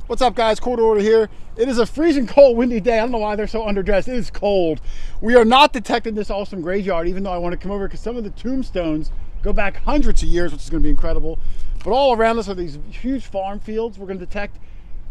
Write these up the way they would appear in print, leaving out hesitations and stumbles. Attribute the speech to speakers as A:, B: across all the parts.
A: What's up, guys? QuarterHoarder here. It is a freezing cold, windy day. I don't know why they're so underdressed. It is cold. We are not detecting this awesome graveyard, even though I want to come over because some of the tombstones go back hundreds of years, which is going to be incredible. But all around us are these huge farm fields we're going to detect.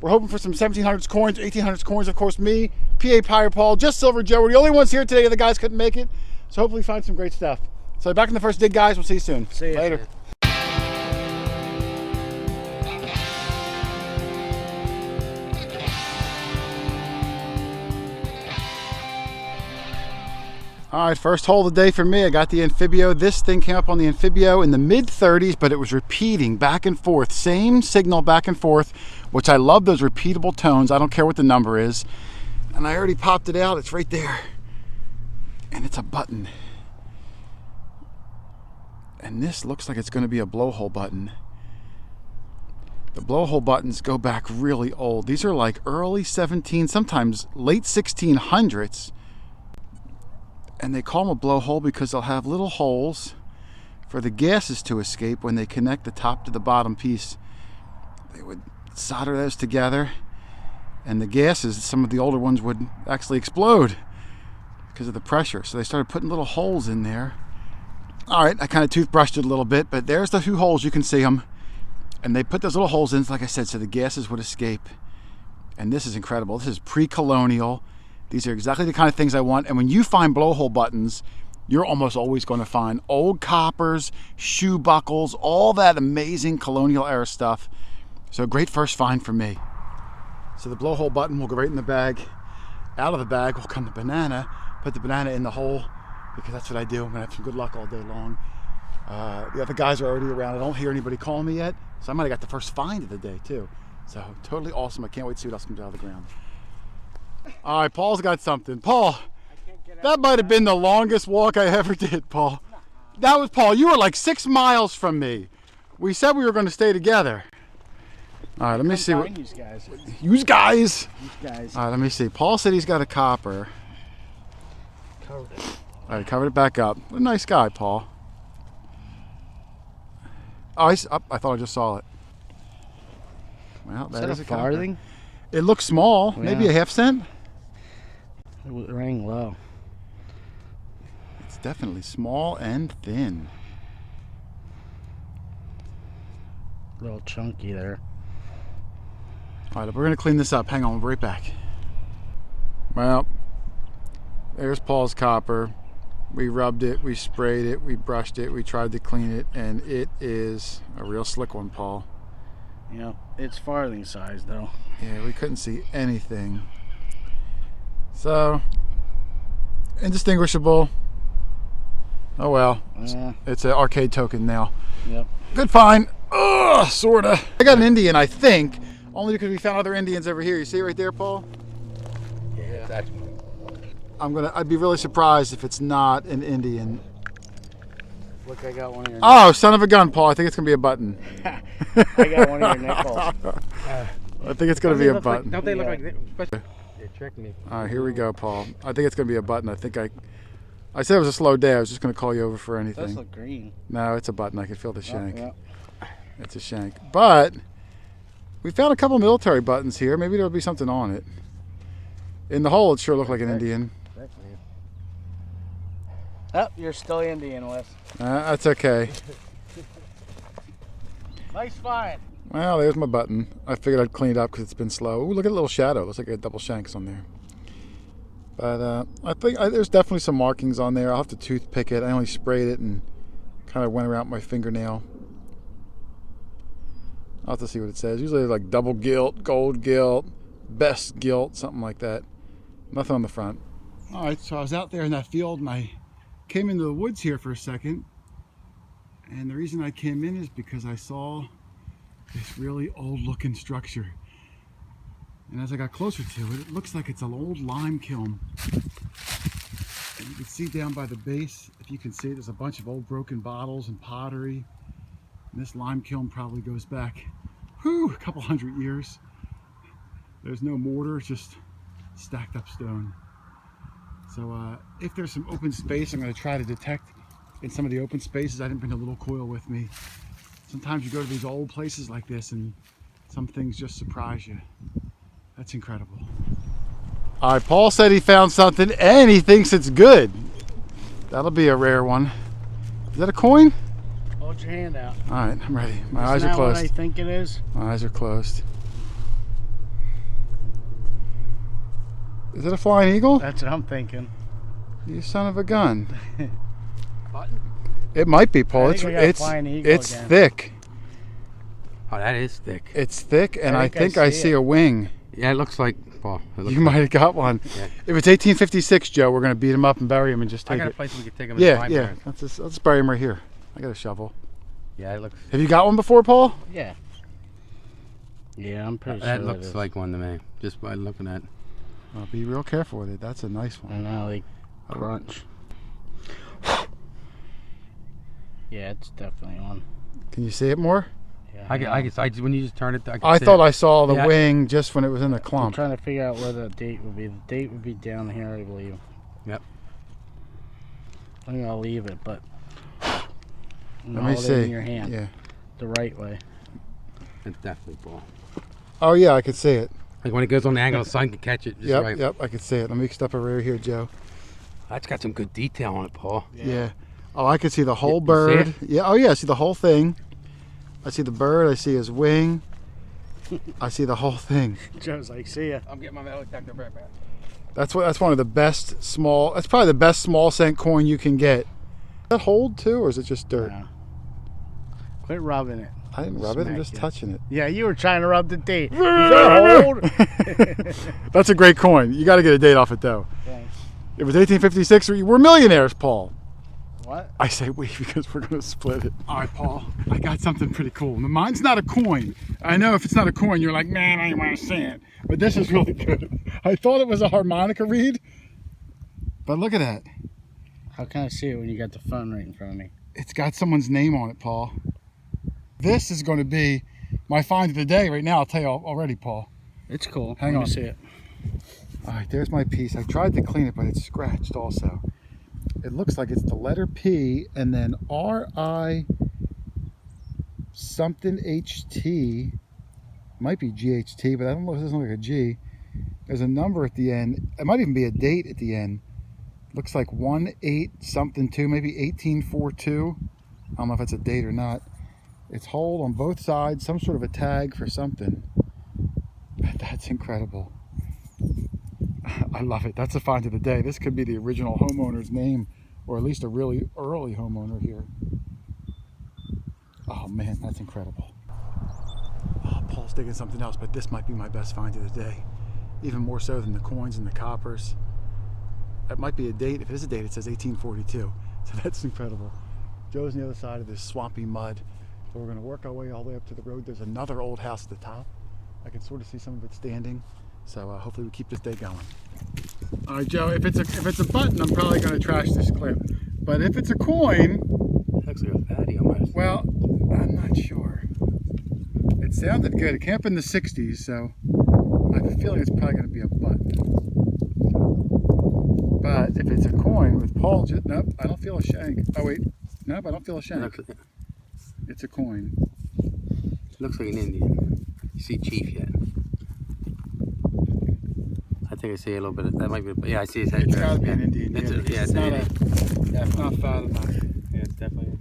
A: We're hoping for some 1700s coins, 1800s coins. Of course, me, PA Pirate Paul, just Silver Joe. We're the only ones here today. The guys couldn't make it. So hopefully find some great stuff. So back in the first dig, guys. We'll see you soon.
B: See you
A: later. All right, first hole of the day for me. I got the Amphibio. This thing came up on the Amphibio in the mid-30s, but it was repeating back and forth. Same signal back and forth, which I love those repeatable tones. I don't care what the number is. And I already popped it out. It's right there. And it's a button. And this looks like it's going to be a blowhole button. The blowhole buttons go back really old. These are like early 17, sometimes late 1600s. And they call them a blowhole because they'll have little holes for the gases to escape when they connect the top to the bottom piece. They would solder those together, and the gases, some of the older ones, would actually explode because of the pressure. So they started putting little holes in there. All right, I kind of toothbrushed it a little bit, but there's the 2 holes. You can see them. And they put those little holes in, like I said, so the gases would escape. And this is incredible. This is pre-colonial. These are exactly the kind of things I want. And when you find blowhole buttons, you're almost always going to find old coppers, shoe buckles, all that amazing colonial era stuff. So great first find for me. So the blowhole button will go right in the bag. Out of the bag will come the banana. Put the banana in the hole because that's what I do. I'm going to have some good luck all day long. The other guys are already around. I don't hear anybody calling me yet. So I might have got the first find of the day too. So totally awesome. I can't wait to see what else comes out of the ground. All right, Paul's got something. Paul, that might have been the longest walk I ever did, Paul. That was, Paul, you were like 6 miles from me. We said we were going to stay together. All right, let me see. What,
B: you guys.
A: You guys.
B: You guys.
A: All right, let me see. Paul said he's got a copper.
B: Covered it.
A: All right, covered it back up. What a nice guy, Paul. Oh, he's up. I thought I just saw it. Well, that is a
B: farthing?
A: copper. It looks small. Yeah. Maybe a half cent.
B: It rang low.
A: It's definitely small and thin.
B: A little chunky there.
A: All right, we're going to clean this up. Hang on, we'll be right back. Well, there's Paul's copper. We rubbed it, we sprayed it, we brushed it, we tried to clean it, and it is a real slick one, Paul.
B: Yeah, it's farthing size though.
A: Yeah, we couldn't see anything. So, indistinguishable. Oh well, it's an arcade token now.
B: Yep.
A: Good find. Ugh, sorta. I got an Indian, I think, only because we found other Indians over here. You see it right there, Paul?
B: Yeah. That's...
A: I'd be really surprised if it's not an Indian.
B: Look, I got one of your
A: Oh, son of a gun, Paul. I think it's gonna be a button.
B: I got one of your nickels.
A: I think it's gonna be a button.
B: Don't they look like this? They tricked me.
A: All right, here we go, Paul. I think it's gonna be a button. I said it was a slow day. I was just gonna call you over for anything.
B: It does look green.
A: No, it's a button. I can feel the shank.
B: Yeah.
A: It's a shank. But we found a couple military buttons here. Maybe there'll be something on it. In the hole, it sure looked like an Indian.
B: Oh, you're still Indian, Wes.
A: That's okay.
B: Nice find.
A: Well, there's my button. I figured I'd clean it up because it's been slow. Ooh, look at the little shadow. Looks like a double shanks on there. But I think there's definitely some markings on there. I'll have to toothpick it. I only sprayed it and kind of went around my fingernail. I'll have to see what it says. Usually like double gilt, gold gilt, best gilt, something like that. Nothing on the front. All right, so I was out there in that field and I came into the woods here for a second. And the reason I came in is because I saw this really old looking structure. And as I got closer to it, it looks like it's an old lime kiln. And you can see down by the base, if you can see, there's a bunch of old broken bottles and pottery. And this lime kiln probably goes back, a couple hundred years. There's no mortar, it's just stacked up stone. So if there's some open space, I'm going to try to detect in some of the open spaces. I didn't bring a little coil with me. Sometimes you go to these old places like this and Some things just surprise you. That's incredible. All right, Paul said he found something and he thinks it's good. That'll be a rare one. Is that a coin?
B: Hold your hand out.
A: All right, I'm ready. My
B: Isn't
A: eyes are
B: that
A: closed.
B: what I think it is?
A: My eyes are closed. Is it a flying eagle?
B: That's what I'm thinking.
A: You son of a gun.
C: Button?
A: It might be, Paul.
B: I think I got flying eagle
A: It's
B: again.
A: thick.
C: Oh, that is thick.
A: It's thick, and I
B: think
A: think
B: I
A: I
B: see
A: see
B: it.
A: a wing.
C: Yeah, it looks like. Well, it looks
A: You might have got one.
C: Yeah.
A: If it's 1856, Joe, we're gonna beat him up and bury him and just
C: I
A: take
C: got a
A: it.
C: place we could take them.
A: Yeah, yeah. Let's bury him right here. I got a shovel.
C: Yeah, it looks.
A: Have you got one before, Paul?
B: Yeah. Yeah, I'm pretty
C: That
B: sure
C: looks
B: it is.
C: like one to me, just by looking at.
A: Well, be real careful with it. That's a nice
B: I
A: one.
B: know, like crunch. Yeah, it's definitely one.
A: Can you see it more?
B: Yeah,
C: I guess when you just turn it, I, can
A: I
C: see
A: thought
C: it.
A: I saw the
C: Yeah.
A: wing just when it was in the
B: I'm
A: clump.
B: trying to figure out where the date would be. The date would be down here, I believe.
C: Yep.
B: I'm gonna leave it, but
A: Let me
B: hold it
A: see.
B: in your hand
A: Yeah.
B: the right way.
C: It's definitely ball.
A: Oh yeah, I could see it.
C: Like when it goes on the angle, the sun can catch it just
A: Yep,
C: right.
A: yep, I could see it. Let me step over right here, Joe.
C: That's got some good detail on it, Paul.
A: Yeah. Oh, I could see the whole
C: You see
A: bird.
C: it?
A: Yeah. Oh yeah, I see the whole thing. I see the bird. I see his wing. I see the whole thing.
B: Joe's like, see ya.
C: I'm getting my metal detector right back.
A: That's one of the best small. That's probably the best small cent coin you can get. Does that hold too, or is it just dirt?
B: No. Quit rubbing it.
A: I didn't rub it. I'm
B: Smack
A: just
B: you.
A: touching it.
B: Yeah, you were trying to rub the date. Is that hold?
A: That's a great coin. You got to get a date off it though.
B: Thanks.
A: It was 1856. We're millionaires, Paul.
B: What?
A: I say we because we're going to split it. All right, Paul. I got something pretty cool. Now, mine's not a coin. I know if it's not a coin, you're like, man, I want to see it. But this is really good. I thought it was a harmonica reed, but look at that.
B: How can I see it when you got the phone right in front of me?
A: It's got someone's name on it, Paul. This is going to be my find of the day right now. I'll tell you already, Paul.
B: It's cool.
A: Hang
B: Let
A: on.
B: me see it.
A: All right, there's my piece. I tried to clean it, but it's scratched also. It looks like it's the letter P and then R-I something H-T. Might be G-H-T, but I don't know if it doesn't look like a G. There's a number at the end. It might even be a date at the end. Looks like 1-8 something 2, maybe 1842. I don't know if it's a date or not. It's hold on both sides, some sort of a tag for something. That's incredible. I love it. That's the find of the day. This could be the original homeowner's name, or at least a really early homeowner here. Oh man, that's incredible. Oh, Paul's digging something else, but this might be my best find of the day. Even more so than the coins and the coppers. That might be a date. If it is a date, it says 1842. So that's incredible. Joe's on the other side of this swampy mud. So we're going to work our way all the way up to the road. There's another old house at the top. I can sort of see some of it standing. So hopefully we keep this day going. All right, Joe, if it's a button, I'm probably going to trash this clip. But if it's a coin,
C: It's actually a fatty almost.
A: well, I'm not sure. It sounded good. It came up in the 60s, so I have a feeling it's probably going to be a button. But if it's a coin with Paul, nope, I don't feel a shank. Oh wait, nope, I don't feel a shank. It's a coin.
C: Looks like an Indian. You see Chief yet? I think I see a little bit of that. Might be. Yeah, I see his head.
A: It's got to be an Indian.
C: It's
A: Yeah,
C: it's an Indian.
A: it's not fat enough.
C: Yeah, it's definitely.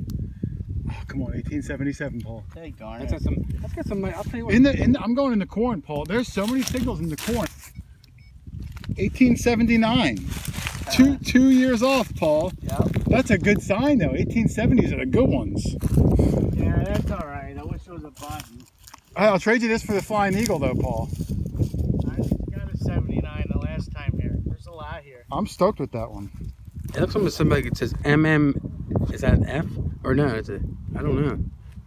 A: Oh, come on, 1877, Paul.
B: Hey, darn
C: That's
B: it.
C: got some. That's got some. I'll tell you what.
A: I'm going in the corn, Paul. There's so many signals in the corn. 1879. Two years off, Paul.
B: Yep.
A: That's a good sign, though. 1870s are the good ones.
B: Yeah, that's all right. I wish it was a button.
A: I'll trade you this for the Flying Eagle, though, Paul.
B: I got a 79 the last time here. There's a lot here.
A: I'm stoked with that one.
C: It looks almost something like it says MM. Is that an F or no? It's a. I don't know.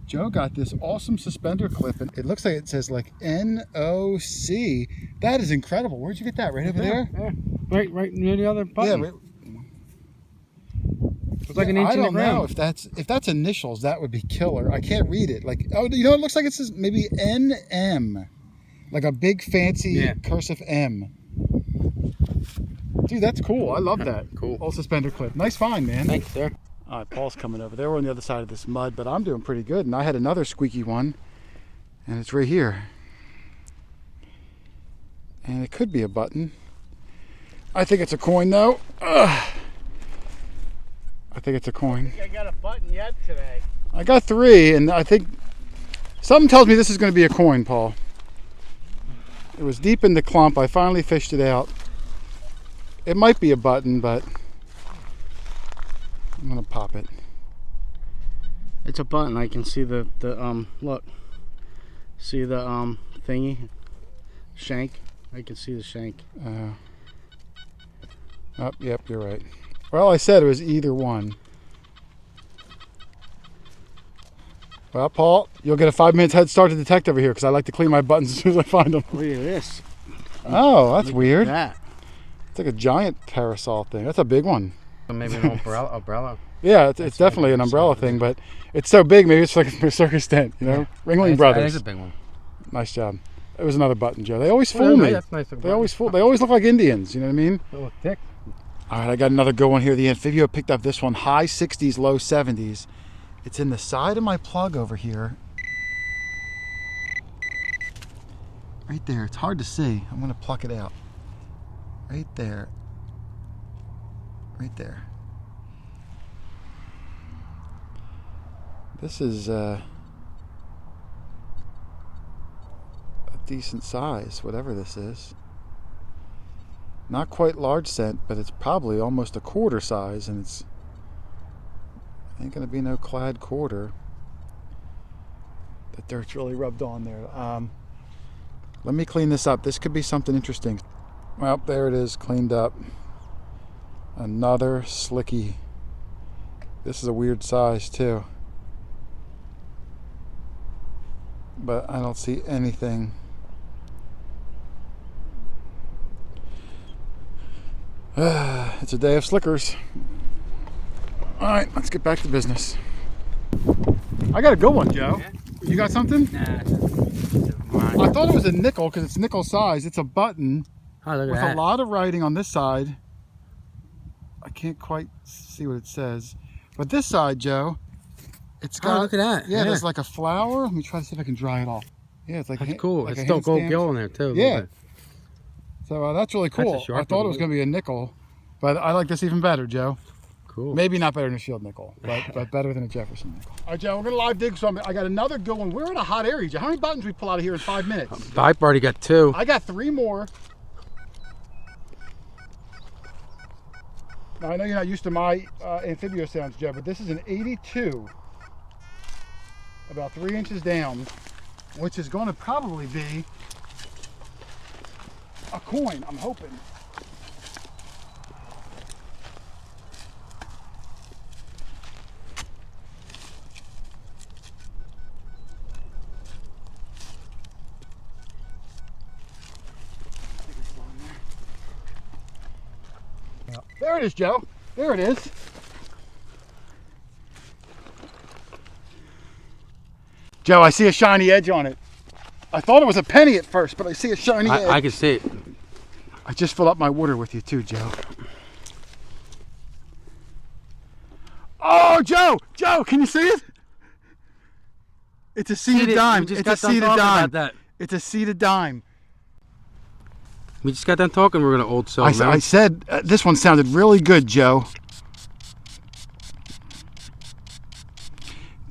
A: Joe got this awesome suspender clip, and it looks like it says like NOC. That is incredible. Where'd you get that? Right over there?
C: Yeah. Right near the other button.
A: Yeah.
C: It's like an inch
A: I
C: in the
A: don't know
C: ground.
A: if that's initials. That would be killer. I can't read it. Like, oh, you know, it looks like it says maybe NM, like a big fancy cursive M. Dude, that's cool. I love that.
C: Cool.
A: Old suspender clip. Nice find, man.
C: Thanks, sir.
A: All right, Paul's coming over. They were on the other side of this mud, but I'm doing pretty good. And I had another squeaky one, and it's right here. And it could be a button. I think it's a coin though. Ugh. I think it's a coin.
B: I got a button yet today.
A: I got 3, and I think something tells me this is going to be a coin, Paul. It was deep in the clump. I finally fished it out. It might be a button, but I'm going to pop it.
B: It's a button. I can see the look. See the thingy? Shank. I can see the shank.
A: Oh, yep, you're right. Well, I said it was either one. Well, Paul, you'll get a 5 minutes head start to detect over here because I like to clean my buttons as soon as I find them.
B: Look at this.
A: Oh, that's weird.
B: That.
A: It's like a giant parasol thing. That's a big one.
C: Maybe an umbrella.
A: Yeah, it's definitely an umbrella thing, but it's so big, maybe it's like a circus tent, you know? Ringling Brothers.
C: That's a big one.
A: Nice job. It was another button, Joe. They always fool me.
C: That's nice.
A: They always look like Indians, you know what I mean?
C: They look thick.
A: All right, I got another good one here. The Amphibio picked up this one, high 60s, low 70s. It's in the side of my plug over here. Right there. It's hard to see. I'm going to pluck it out. Right there. Right there. This is a decent size, whatever this is. Not quite large scent, but it's probably almost a quarter size, and it's ain't gonna be no clad quarter. The dirt's really rubbed on there. Let me clean this up. This could be something interesting. Well, there it is, cleaned up. Another slicky. This is a weird size too. But I don't see anything. It's a day of slickers. All right, let's get back to business. I got a good one, Joe.
C: Yeah?
A: You got something?
C: Nah,
A: I thought it was a nickel because it's nickel size. It's a button
C: oh, look at
A: with
C: that.
A: a lot of writing on this side. I can't quite see what it says. But this side, Joe, it's got...
C: Oh, look at that.
A: Yeah, there's like a flower. Let me try to see if I can dry it off. Yeah, it's like...
C: That's cool.
A: Like
C: it's
A: a
C: still
A: hand
C: gold
A: stamp.
C: gill in there, too.
A: Yeah. So that's really cool.
C: That's a sharp
A: I thought it was going to be a nickel, but I like this even better, Joe.
C: Cool.
A: Maybe not better than a Shield nickel, but better than a Jefferson nickel. All right, Joe, we're going to live dig something. I got another good one. We're in a hot area, Joe. How many buttons we pull out of here in 5 minutes?
C: I've already got 2.
A: I got 3 more. Now, I know you're not used to my amphibio sounds, Joe, but this is an 82, about 3 inches down, which is going to probably be a coin, I'm hoping. There it is, Joe. There it is. Joe, I see a shiny edge on it. I thought it was a penny at first, but I see a shiny edge.
C: I can see it.
A: I just filled up my water with you too, Joe. Oh, Joe! Joe, can you see it? It's a seeded dime.
C: We just
A: It's
C: got
A: a
C: done
A: seeded
C: talking
A: dime.
C: about that.
A: It's a seeded dime.
C: We just got done talking. We're gonna old sell.
A: I said this one sounded really good, Joe.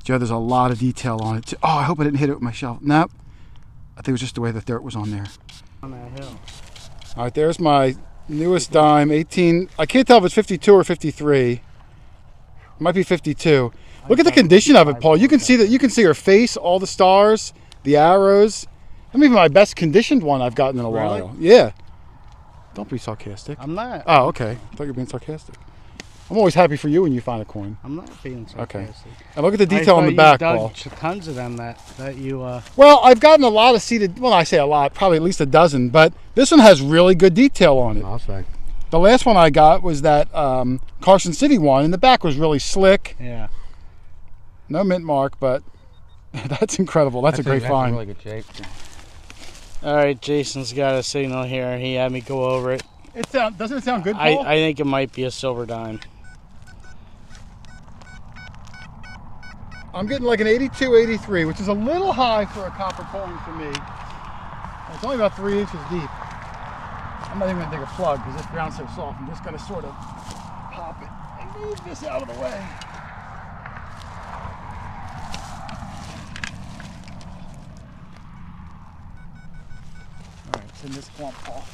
A: Joe, there's a lot of detail on it. Oh, I hope I didn't hit it with my shelf. Nope. I think it was just the way the dirt was on there.
B: On that hill.
A: All right, there's my newest dime, 18. I can't tell if it's 52 or 53. It might be 52. Look at the condition of it, Paul. You can see that. You can see her face, all the stars, the arrows. That may be my best conditioned one I've gotten in a
B: Really?
A: while. Yeah. Don't be sarcastic.
B: I'm not.
A: Oh, okay. I thought you were being sarcastic. I'm always happy for you when you find a coin.
B: I'm not being sarcastic.
A: And look at the detail on the back, Paul.
B: Tons of them that you.
A: Well, I've gotten a lot of seeded. Well, I say a lot, probably at least a dozen. But this one has really good detail on it.
C: I'll say.
A: The last one I got was that Carson City one, and the back was really slick.
B: Yeah.
A: No mint mark, but that's incredible. That's a great
C: That's
A: find.
C: in really good shape.
B: All right, Jason's got a signal here. He had me go over it.
A: Doesn't it sound good, Paul?
B: I think it might be a silver dime.
A: I'm getting like an 82, 83, which is a little high for a copper coin for me. It's only about 3 inches deep. I'm not even gonna dig a plug because this ground's so soft. I'm just gonna sort of pop it and move this out of the way. All right, it's in this clump, Paul.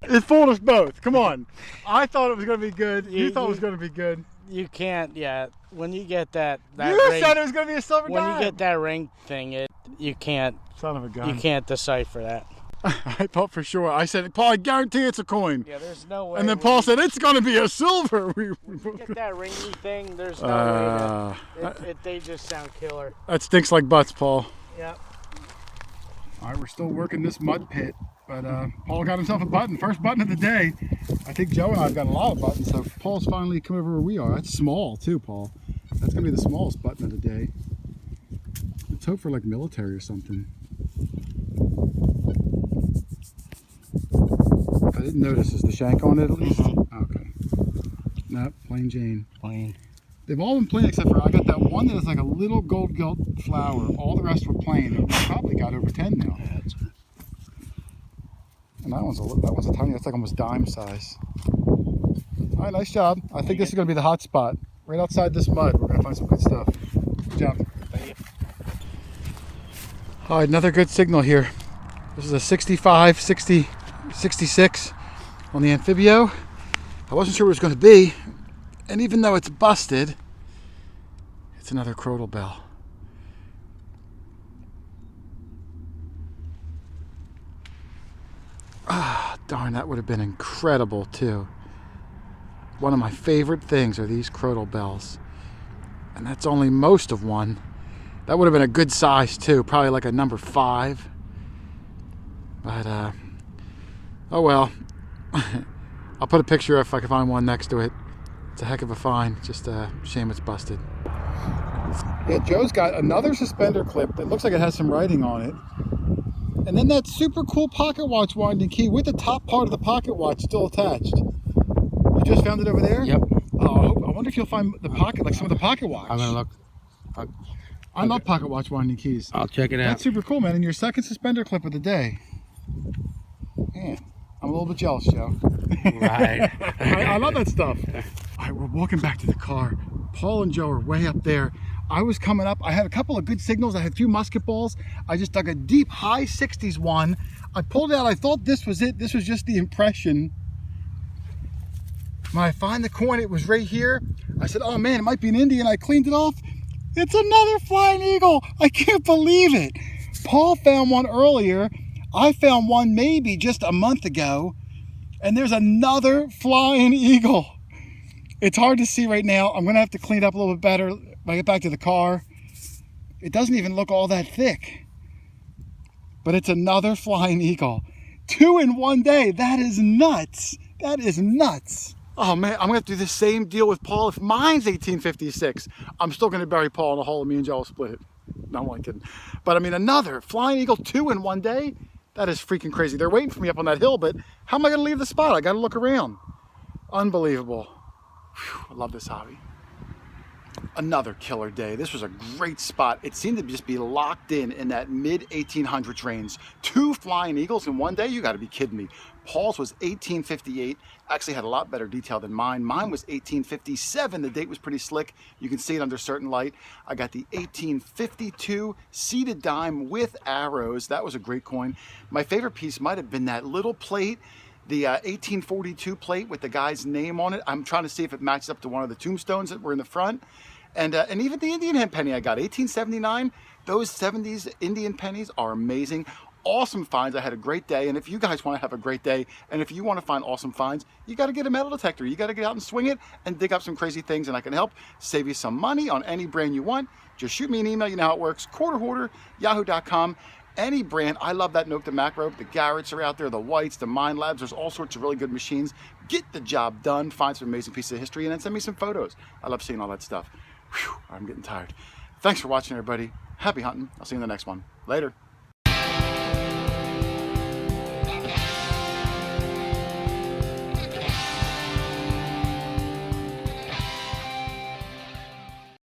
A: It fooled us both. Come on. I thought it was going to be good. You thought it was going to be good.
B: You can't, yeah. When you get that
A: You
B: ring,
A: said it was going to be a silver
B: when
A: dime.
B: you get that ring thing, you can't.
A: Son of a gun.
B: You can't decipher that.
A: I thought for sure. I said, Paul, I guarantee it's a coin.
B: Yeah, there's no way.
A: And then Paul said, it's going to be a silver.
B: When you get that ringy thing, there's no way to. They just sound killer.
A: That stinks like butts, Paul.
B: Yep.
A: All right, we're still working this mud pit, but Paul got himself a button. First button of the day. I think Joe and I have got a lot of buttons, so Paul's finally come over where we are. That's small too, Paul. That's gonna be the smallest button of the day. Let's hope for like military or something. I didn't notice. Is the shank on it at least? Okay. Nope, plain Jane.
B: Plain.
A: They've all been plain except for I got that one that is like a little gold gilt flower. All the rest were plain. And we probably got over 10 now. And that one's a tiny. That's like almost dime size. All right, nice job. I think this is going to be the hot spot. Right outside this mud, we're going to find some good stuff. Good job. All right, another good signal here. This is a 65, 60, 66 on the Amphibio. I wasn't sure what it was going to be. And even though it's busted, it's another crotal bell. Ah, darn, that would have been incredible too. One of my favorite things are these crotal bells. And that's only most of one. That would have been a good size too, probably like a number 5. But, oh well. I'll put a picture if I can find one next to it. It's a heck of a find. Just a shame it's busted. Yeah, Joe's got another suspender clip that looks like it has some writing on it. And then that super cool pocket watch winding key with the top part of the pocket watch still attached. You just found it over there?
C: Yep.
A: Oh, I wonder if you'll find the pocket, like some of the pocket watch.
C: I'm gonna look.
A: I love pocket watch winding keys.
C: I'll check it out.
A: That's super cool, man. And your second suspender clip of the day. Man, I'm a little bit jealous, Joe.
C: Right.
A: I love that stuff. All right, we're walking back to the car. Paul and Joe are way up there. I was coming up. I had a couple of good signals. I had a few musket balls. I just dug a deep high 60s one. I pulled it out. I thought this was it. This was just the impression. When I find the coin, it was right here. I said, oh man, it might be an Indian. I cleaned it off. It's another flying eagle. I can't believe it. Paul found one earlier. I found one maybe just a month ago. And there's another flying eagle. It's hard to see right now. I'm gonna have to clean it up a little bit better when I get back to the car. It doesn't even look all that thick. But it's another flying eagle. 2 in one day. That is nuts. That is nuts. Oh man, I'm gonna have to do the same deal with Paul. If mine's 1856, I'm still gonna bury Paul in a hole and me and Joe will split it. No, I'm only kidding. But I mean, another flying eagle, 2 in one day? That is freaking crazy. They're waiting for me up on that hill, but how am I gonna leave the spot? I gotta look around. Unbelievable. Whew, I love this hobby. Another killer day. This was a great spot. It seemed to just be locked in that mid 1800s range. 2 flying eagles in one day? You gotta be kidding me. Paul's was 1858. Actually had a lot better detail than mine. Mine was 1857. The date was pretty slick. You can see it under certain light. I got the 1852 seated dime with arrows. That was a great coin. My favorite piece might have been that little plate, the 1842 plate with the guy's name on it. I'm trying to see if it matches up to one of the tombstones that were in the front. And even the Indian head penny I got, 1879. Those 70s Indian pennies are amazing. Awesome finds. I had a great day. And if you guys want to have a great day, and if you want to find awesome finds, you got to get a metal detector. You got to get out and swing it and dig up some crazy things. And I can help save you some money on any brand you want. Just shoot me an email. You know how it works. QuarterHoarder, yahoo.com. Any brand. I love that Note to Macro. The Garretts are out there, the Whites, the Mind Labs. There's all sorts of really good machines. Get the job done. Find some amazing pieces of history and then send me some photos. I love seeing all that stuff. Whew, I'm getting tired. Thanks for watching, everybody. Happy hunting. I'll see you in the next one. Later.